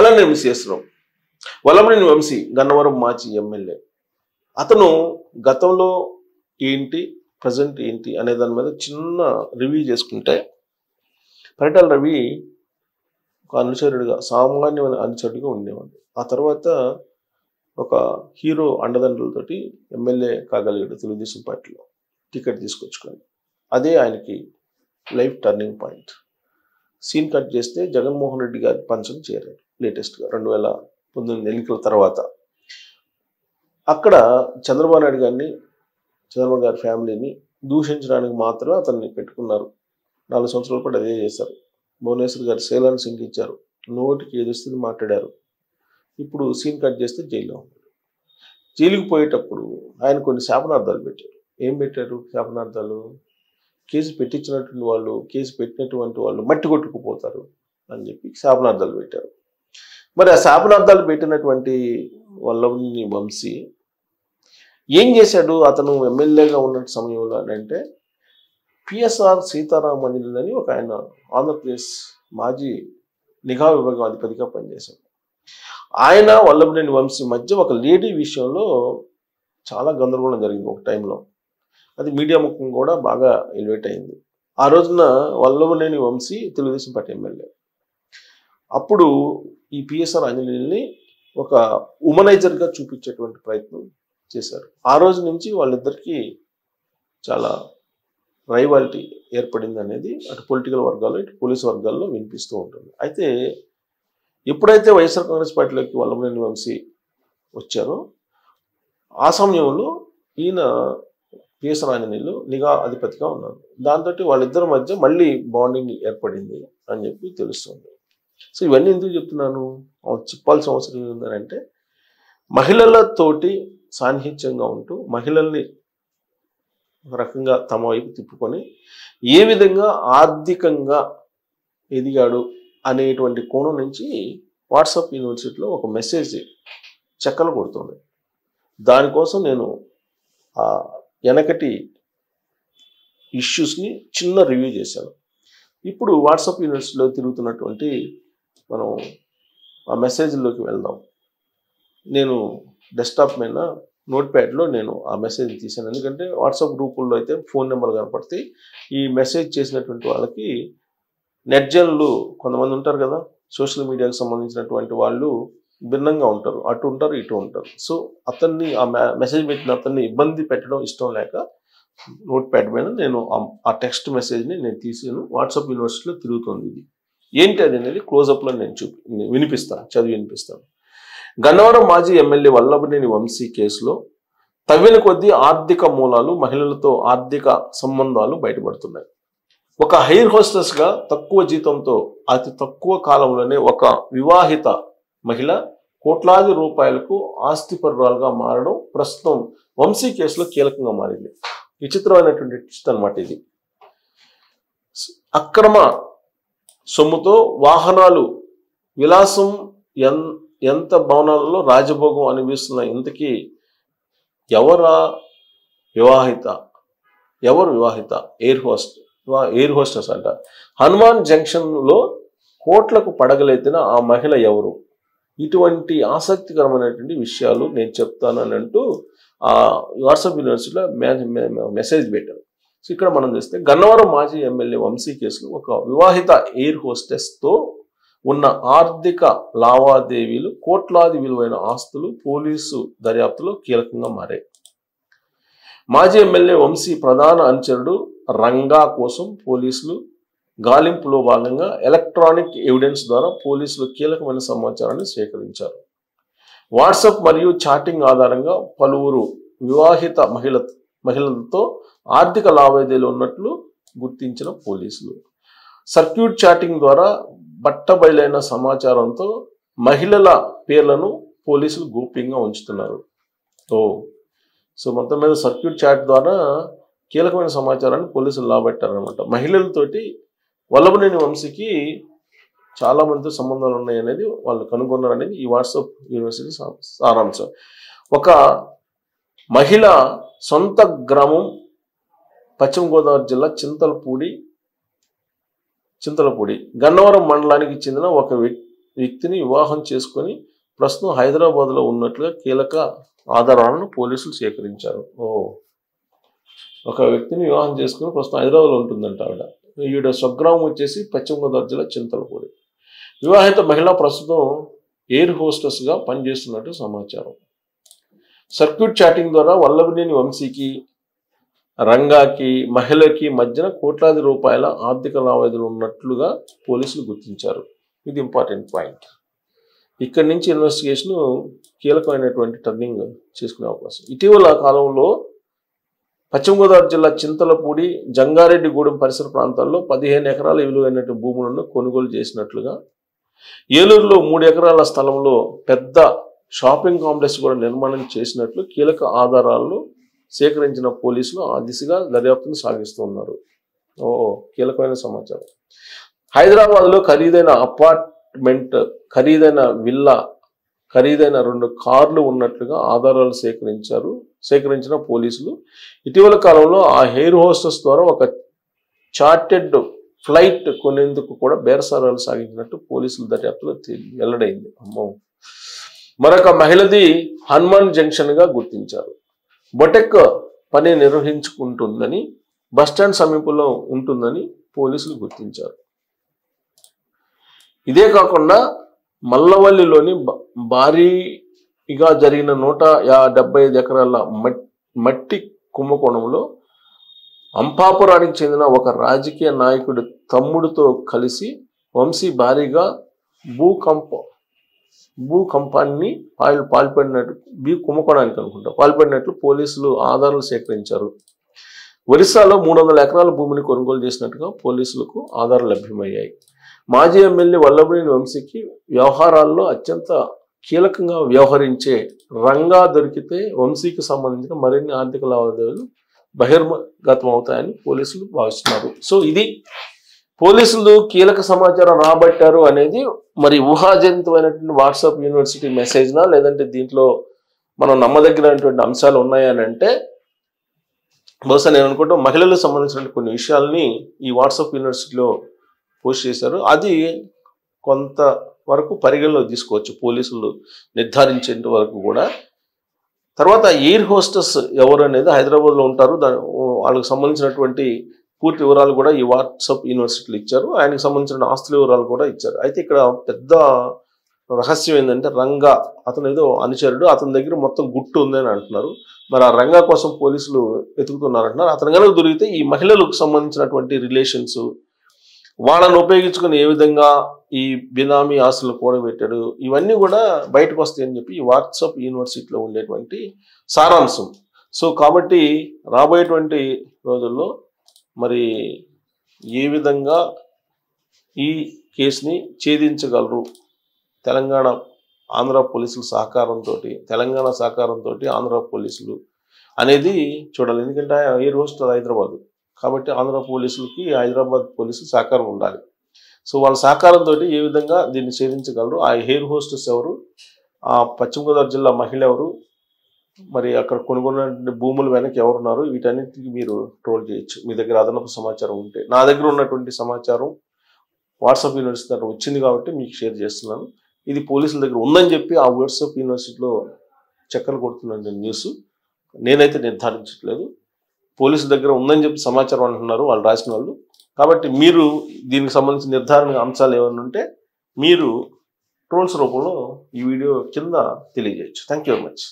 అలానే మిస్ఎస్రావు వల్లభనేని వంశీ గన్నవరం మాజీ ఎమ్మెల్యే. అతను గతంలో ఏంటి ప్రజెంట్ ఏంటి అనే దాని మీద చిన్న రివ్యూ చేసుకుంటే, పరిటాల రవి ఒక అనుచరుడిగా సామాన్యమైన అనుచరుడిగా ఉండేవాడు. ఆ తర్వాత ఒక హీరో అండదండలతోటి ఎమ్మెల్యే కాగలిగాడు తెలుగుదేశం పార్టీలో టికెట్ తీసుకొచ్చుకొని. అదే ఆయనకి life turning point. Scene cut చేస్తే జగన్మోహన్ రెడ్డి గారి పంచం చేరారు లేటెస్ట్గా 2019 ఎన్నికల తర్వాత. అక్కడ చంద్రబాబు నాయుడు గారిని, చంద్రబాబు గారి ఫ్యామిలీని దూషించడానికి మాత్రమే అతన్ని పెట్టుకున్నారు. 4 సంవత్సరాల పాటు అదే చేశారు. భువనేశ్వర్ గారు శైలాన్ని సింకించారు, నోటికి ఏదొస్తుంది మాట్లాడారు. ఇప్పుడు సీన్ కట్ చేస్తే జైల్లో ఉన్నాడు. జైలుకి పోయేటప్పుడు ఆయన కొన్ని శాపనార్థాలు పెట్టారు. ఏం పెట్టారు శాపనార్థాలు? కేసు పెట్టించినటువంటి వాళ్ళు, కేసు పెట్టినటువంటి వాళ్ళు మట్టి కొట్టుకుపోతారు అని చెప్పి శాపనార్థాలు పెట్టారు. మరి ఆ శాపనార్థాలు పెట్టినటువంటి వల్లభనేని వంశీ ఏం చేశాడు? అతను ఎమ్మెల్యేగా ఉన్న సమయంలో అంటే పిఎస్ఆర్ సీతారామన్ అని ఒక ఆయన ఆంధ్రప్రదేశ్ మాజీ నిఘా విభాగం అధిపతిగా పనిచేశాడు. ఆయన వల్లభనేని వంశీ మధ్య ఒక లేడీ విషయంలో చాలా గందరగోళం జరిగింది ఒక టైంలో. అది మీడియా ముఖం కూడా బాగా ఎలివేట్ అయింది. ఆ రోజున వల్లభనేని వంశీ తెలుగుదేశం పార్టీ ఎమ్మెల్యే. అప్పుడు ఈ పిఎస్ఆర్ ఆంజనేయుల్ని ఒక ఉమనైజర్గా చూపించేటువంటి ప్రయత్నం చేశారు. ఆ రోజు నుంచి వాళ్ళిద్దరికీ చాలా రైవాలిటీ ఏర్పడింది అనేది అటు పొలిటికల్ వర్గాల్లో ఇటు పోలీసు వర్గాల్లో వినిపిస్తూ ఉంటుంది. అయితే ఎప్పుడైతే వైఎస్ఆర్ కాంగ్రెస్ పార్టీలోకి వల్లభనేని వంశీ వచ్చారో ఆ సమయంలో ఈయన పిఎస్ఆర్ ఆంజనేయులు నిఘా అధిపతిగా ఉన్నారు. దాంతో వాళ్ళిద్దరి మధ్య మళ్ళీ బాండింగ్ ఏర్పడింది అని చెప్పి తెలుస్తుంది. సో ఇవన్నీ ఎందుకు చెప్తున్నాను, చెప్పాల్సిన అవసరం ఏంటంటే మహిళలతోటి సాన్నిహిత్యంగా ఉంటూ మహిళల్ని ఒక రకంగా తమ వైపు తిప్పుకొని ఏ విధంగా ఆర్థికంగా ఎదిగాడు అనేటువంటి కోణం నుంచి వాట్సాప్ యూనివర్సిటీలో ఒక మెసేజ్ చెక్కలు కొడుతుంది. దానికోసం నేను వెనకటి ఇష్యూస్ని చిన్న రివ్యూ చేశాను. ఇప్పుడు వాట్సాప్ యూనివర్సిటీలో తిరుగుతున్నటువంటి మనం ఆ మెసేజ్లోకి వెళ్దాం. నేను డెస్క్టాప్ మీద నోట్ ప్యాడ్లో నేను ఆ మెసేజ్ తీశాను. ఎందుకంటే వాట్సాప్ గ్రూపుల్లో అయితే ఫోన్ నెంబర్ కనపడతాయి. ఈ మెసేజ్ చేసినటువంటి వాళ్ళకి నెట్జన్లు కొంతమంది ఉంటారు కదా, సోషల్ మీడియాకి సంబంధించినటువంటి వాళ్ళు భిన్నంగా ఉంటారు, అటు ఉంటారు ఇటు ఉంటారు. సో అతన్ని ఆ మెసేజ్ పెట్టిన అతన్ని ఇబ్బంది పెట్టడం ఇష్టం లేక నోట్ ప్యాడ్ మీద నేను ఆ టెక్స్ట్ మెసేజ్ని నేను తీసాను. వాట్సాప్ యూనివర్సిటీలో తిరుగుతుంది. ఇది ఏంటి అది అనేది క్లోజప్లో నేను వినిపిస్తాను, చదివి వినిపిస్తాను. గన్నవరం మాజీ ఎమ్మెల్యే వల్లభనేని వంశీ కేసులో తవ్విన కొద్దీ ఆర్థిక మూలాలు, మహిళలతో ఆర్థిక సంబంధాలు బయటపడుతున్నాయి. ఒక హెయిర్ హోస్టెస్గా తక్కువ జీతంతో అతి తక్కువ కాలంలోనే ఒక వివాహిత మహిళ కోట్లాది రూపాయలకు ఆస్తిపరురాలుగా మారడం ప్రస్తుతం వంశీ కేసులో కీలకంగా మారింది. విచిత్రమైనటువంటి ట్విస్ట్ అన్నమాట ఇది. అక్రమ సొమ్ముతో వాహనాలు, విలాసం, ఎంత భవనాలలో రాజభోగం అనిపిస్తున్న ఇంతకీ ఎవరు వివాహిత ఎయిర్ హోస్టెస్ అంట. హనుమాన్ జంక్షన్లో కోట్లకు పడగలెత్తిన ఆ మహిళ ఎవరు? ఇటువంటి ఆసక్తికరమైనటువంటి విషయాలు నేను చెప్తాను అని అంటూ ఆ వాట్సాప్ యూనివర్సిటీలో మెసేజ్ పెట్టారు. సో ఇక్కడ మనం చూస్తే గన్నవరం మాజీ ఎమ్మెల్యే వంశీ కేసులో ఒక వివాహిత ఎయిర్ హోస్టెస్తో ఉన్న ఆర్థిక లావాదేవీలు, కోట్లాది విలువైన ఆస్తులు పోలీసు దర్యాప్తులో కీలకంగా మారాయి. మాజీ ఎమ్మెల్యే వంశీ ప్రధాన అనుచరుడు రంగా కోసం పోలీసులు గాలింపులో భాగంగా ఎలక్ట్రానిక్ ఎవిడెన్స్ ద్వారా పోలీసులు కీలకమైన సమాచారాన్ని సేకరించారు. వాట్సాప్ మరియు చాటింగ్ ఆధారంగా పలువురు వివాహిత మహిళలతో ఆర్థిక లావాదేవీలు ఉన్నట్లు గుర్తించిన పోలీసులు సర్క్యూట్ చాటింగ్ ద్వారా బట్టబయలైన సమాచారంతో మహిళల పేర్లను పోలీసులు గోప్యంగా ఉంచుతున్నారు. సో మొత్తం మీద సర్క్యూట్ చాట్ ద్వారా కీలకమైన సమాచారాన్ని పోలీసులు లాబట్టారనమాట. మహిళలతోటి వల్లభనేని వంశీకి చాలా మందితో సంబంధాలు ఉన్నాయనేది వాళ్ళు కనుగొన్నారనేది ఈ వాట్సాప్ యూనివర్సిటీ సారాంశం. ఒక మహిళ సొంత గ్రామం పశ్చిమ గోదావరి జిల్లా చింతలపూడి గన్నవరం మండలానికి చెందిన ఒక వ్యక్తిని వివాహం చేసుకొని ప్రస్తుతం హైదరాబాద్లో ఉన్నట్లుగా కీలక ఆధారాలను పోలీసులు సేకరించారు. ఒక వ్యక్తిని వివాహం చేసుకుని ప్రస్తుతం హైదరాబాద్లో ఉంటుందంట ఆవిడ. ఈవిడ స్వగ్రామం వచ్చేసి పశ్చిమ గోదావరి జిల్లా చింతలపూడి. వివాహిత మహిళ ప్రస్తుతం ఎయిర్ హోస్టెస్గా పనిచేస్తున్నట్టు సమాచారం. సర్క్యూట్ చాటింగ్ ద్వారా వల్లభనేని వంశీకి, రంగాకి, మహిళకి మధ్యన కోట్లాది రూపాయల ఆర్థిక లావాదేవీలు ఉన్నట్లుగా పోలీసులు గుర్తించారు. ఇది ఇంపార్టెంట్ పాయింట్. ఇక్కడి నుంచి ఇన్వెస్టిగేషన్ కీలకమైనటువంటి టర్నింగ్ చేసుకునే అవకాశం. ఇటీవల కాలంలో పశ్చిమ గోదావరి జిల్లా చింతలపూడి, జంగారెడ్డిగూడెం పరిసర ప్రాంతాల్లో 15 ఎకరాల విలువైన భూములను కొనుగోలు చేసినట్లుగా, ఏలూరులో 3 ఎకరాల స్థలంలో పెద్ద షాపింగ్ కాంప్లెక్స్ కూడా నిర్మాణం చేసినట్లు కీలక ఆధారాలను సేకరించిన పోలీసులు ఆ దిశగా దర్యాప్తును సాగిస్తున్నారు. కీలకమైన సమాచారం. హైదరాబాద్లో ఖరీదైన అపార్ట్మెంట్, ఖరీదైన విల్లా, ఖరీదైన 2 కార్లు ఉన్నట్లుగా ఆధారాలు సేకరించిన పోలీసులు ఇటీవల కాలంలో ఆ ఎయిర్ హోస్టెస్ ద్వారా ఒక చార్టెడ్ ఫ్లైట్ కొనేందుకు కూడా బేరసారాలు సాగించినట్టు పోలీసుల దర్యాప్తులో వెల్లడైంది. మరొక మహిళది హనుమాన్ జంక్షన్గా గుర్తించారు. బొటెక్ పని నిర్వహించుకుంటుందని, బస్టాండ్ సమీపంలో ఉంటుందని పోలీసులు గుర్తించారు. ఇదే కాకుండా మల్లవల్లిలోని భారీగా జరిగిన 175 ఎకరాల మట్టి కుంభకోణంలో అంపాపురానికి చెందిన ఒక రాజకీయ నాయకుడి తమ్ముడితో కలిసి వంశీ భారీగా భూకంపాన్ని పాల్పడినట్లు పోలీసులు ఆధారాలు సేకరించారు. ఒరిస్సాలో 300 ఎకరాల భూమిని కొనుగోలు చేసినట్టుగా పోలీసులకు ఆధారాలు లభ్యమయ్యాయి. మాజీ ఎమ్మెల్యే వల్లభనేని వంశీకి వ్యవహారాల్లో అత్యంత కీలకంగా వ్యవహరించే రంగా దొరికితే వంశీకి సంబంధించిన మరిన్ని ఆర్థిక లావాదేవీలు బహిర్గతం అవుతాయని పోలీసులు భావిస్తున్నారు. సో ఇది పోలీసులు కీలక సమాచారం రాబట్టారు అనేది మరి ఊహాజనితమైనటువంటి వాట్సాప్ యూనివర్సిటీ మెసేజ్నా, లేదంటే దీంట్లో మనం నమ్మదగినటువంటి అంశాలు ఉన్నాయని అంటే బహుశా నేను అనుకుంటాం మహిళలకు సంబంధించిన కొన్ని విషయాల్ని ఈ వాట్సాప్ యూనివర్సిటీలో పోస్ట్ చేశారు. అది కొంత వరకు పరిగణలో తీసుకోవచ్చు పోలీసులు నిర్ధారించేంత వరకు కూడా. తర్వాత ఎయిర్ హోస్టెస్ ఎవరు అనేది హైదరాబాద్లో ఉంటారు, వాళ్ళకి సంబంధించినటువంటి పూర్తి వివరాలు కూడా ఈ వాట్సాప్ యూనివర్సిటీలు ఇచ్చారు. ఆయనకు సంబంధించిన ఆస్తుల వివరాలు కూడా ఇచ్చారు. అయితే ఇక్కడ పెద్ద రహస్యం ఏంటంటే రంగా అతను ఏదో అనుచరుడు, అతని దగ్గర మొత్తం గుట్టు ఉందని అంటున్నారు. మరి ఆ రంగా కోసం పోలీసులు వెతుకుతున్నారంటున్నారు. అతను కనుక దొరికితే ఈ మహిళలకు సంబంధించినటువంటి రిలేషన్స్, వాళ్ళను ఉపయోగించుకుని ఏ విధంగా ఈ బినామీ ఆస్తులు కూడబెట్టాడు, ఇవన్నీ కూడా బయటకు వస్తాయని చెప్పి ఈ వాట్సాప్ యూనివర్సిటీలో ఉండేటువంటి సారాంశం. సో కాబట్టి రాబోయేటువంటి రోజుల్లో మరి ఏ విధంగా ఈ కేసుని ఛేదించగలరు తెలంగాణ ఆంధ్ర పోలీసుల సహకారంతో, తెలంగాణ సహకారంతో ఆంధ్ర పోలీసులు అనేది చూడాలి. ఎందుకంటే ఎయిర్ హోస్టెస్ హైదరాబాద్ కాబట్టి ఆంధ్ర పోలీసులకి హైదరాబాద్ పోలీసులు సహకారం ఉండాలి. సో వాళ్ళ సహకారంతో ఏ విధంగా దీన్ని ఛేదించగలరు, ఆ ఎయిర్ హోస్టెస్ ఎవరు, ఆ పశ్చిమ గోదావరి జిల్లా మహిళ ఎవరు, మరి అక్కడ కొనుగోలు భూములు వెనక్కి ఎవరున్నారు, వీటన్నిటికీ మీరు ట్రోల్ చేయొచ్చు మీ దగ్గర అదనపు సమాచారం ఉంటే. నా దగ్గర ఉన్నటువంటి సమాచారం వాట్సాప్ యూనివర్సిటీ దగ్గర వచ్చింది కాబట్టి మీకు షేర్ చేస్తున్నాను. ఇది పోలీసుల దగ్గర ఉందని చెప్పి ఆ వాట్సాప్ యూనివర్సిటీలో చక్కలు కొడుతున్న న్యూస్ నేనైతే నిర్ధారించట్లేదు. పోలీసుల దగ్గర ఉందని చెప్పి సమాచారం అంటున్నారు వాళ్ళు రాసిన వాళ్ళు. కాబట్టి మీరు దీనికి సంబంధించిన నిర్ధారణ అంశాలు ఏమైనా ఉంటే మీరు ట్రోల్స్ రూపంలో ఈ వీడియో కింద తెలియజేయచ్చు. Thank you very much.